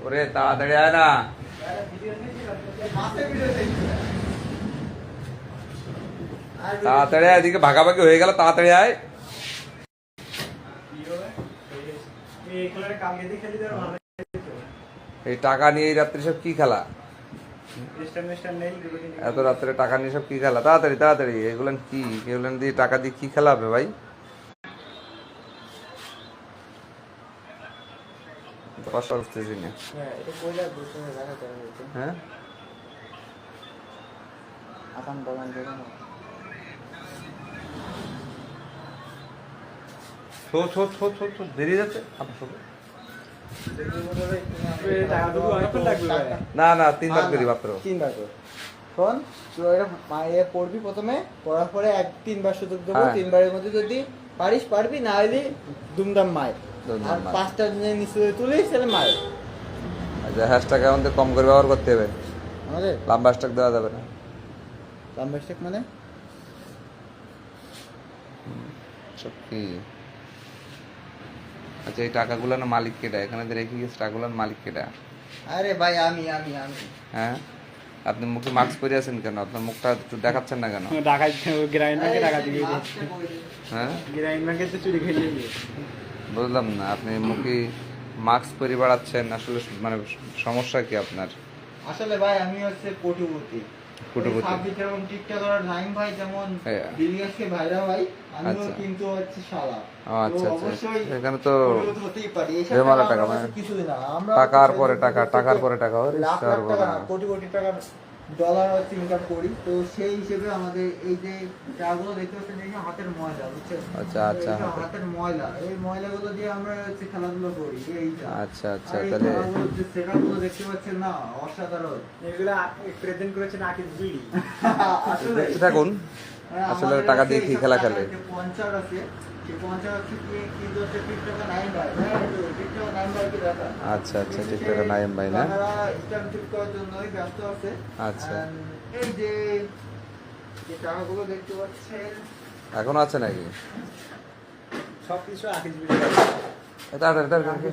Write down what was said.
ওরে তাড়াতাড়ি আয় না, তাড়াতাড়ি আয়, এদিকে ভাগাভাগি হয়ে গেল, তাড়াতাড়ি আয়। এই টাকা নিয়ে এই রাত্রে সব কি খেলা? এত রাত্রে টাকা নিয়ে সব কি খেলা? তাড়াতাড়ি তাড়াতাড়ি, এগুলো কি, এগুলো দিয়ে টাকা দিয়ে কি খেলা হবে ভাই? কষ্ট বুঝতেছি না। হ্যাঁ বেরিয়ে যাচ্ছে না না, 3 বার করি মাত্র। 3 বার কর শোন, তুই পড়বি প্রথমে, পড়ার পরে 3 বার সুযোগ দেবো। 3 বারের মধ্যে যদি পারবি, না হলে দুমদাম মায়ের। আর 5টা নিচে তুলিস তাহলে মায়ের। আচ্ছা, হ্যাশট্যাগ আমাদের কম করে ব্যবহার করতে হবে, আমাদের লম্বা হ্যাশট্যাগ দেওয়া যাবে না। লম্বা হ্যাশট্যাগ মানে সব কি? আচ্ছা, এই টাকাগুলো না মালিক কেটা? এখানে যে রেখে গেছে টাকাগুলোর মালিক কেটা? আরে ভাই আমি আমি আমি হ্যাঁ, আপনি মুখে মাস্ক পরে আছেন কেন? আপনার মুখটা একটু দেখাচ্ছেন না কেন? হ্যাঁ, বুঝলাম না, আপনি মুখে মাস্ক পরে বেড়াচ্ছেন, আসলে মানে সমস্যা কি আপনার? আসলে ভাই আমি হচ্ছে কোটিপতি। টিকটকার নাইম ভাই যেমন বিলিয়াসকে ভাইরা ভাই, আমিও কিন্তু হচ্ছে শালা। আচ্ছা আচ্ছা, এখানে তো হতেই পারি। টাকা মানে কিছুই না, আমরা টাকার পরে টাকা, টাকার পরে টাকা, লাখ লাখ টাকা না, কোটি কোটি টাকা ডলার হচ্ছে ইনকাম করি। তো সেই হিসেবে আমাদের এই যে টাকাগুলো দেখতে পাচ্ছেন, এই হাতের ময়লা, বুঝছেন? আচ্ছা আচ্ছা, হাতের ময়লা, এই ময়লাগুলো দিয়ে আমরা হচ্ছে খেলাধুলা করি। এইটা আচ্ছা আচ্ছা, তাহলে সেটাগুলো দেখতে পাচ্ছেন না, অসাধারণ। এগুলো প্রেজেন্ট করেছেন আকিব বিড়ি। আসলে থাকুন, আসলে টাকা দিয়ে কি খেলা খেলে? পঞ্চার আছে, সেই পঞ্চার আছে কিন্তু হচ্ছে টিকটকার নাইম ভাই, টিকটকার নাইম ভাইকে দেখা। আচ্ছা আচ্ছা, টিকটকার নাইম ভাই না? স্ট্যাম্প ঠিক করার জন্যই ব্যস্ত আছে। আচ্ছা, এই যে টাকাগুলো দেখতে পাচ্ছেন, এখনো আছে নাকি? সবকিছু আকিব বিড়ি। তাড়াতাড়ি তাড়াতাড়ি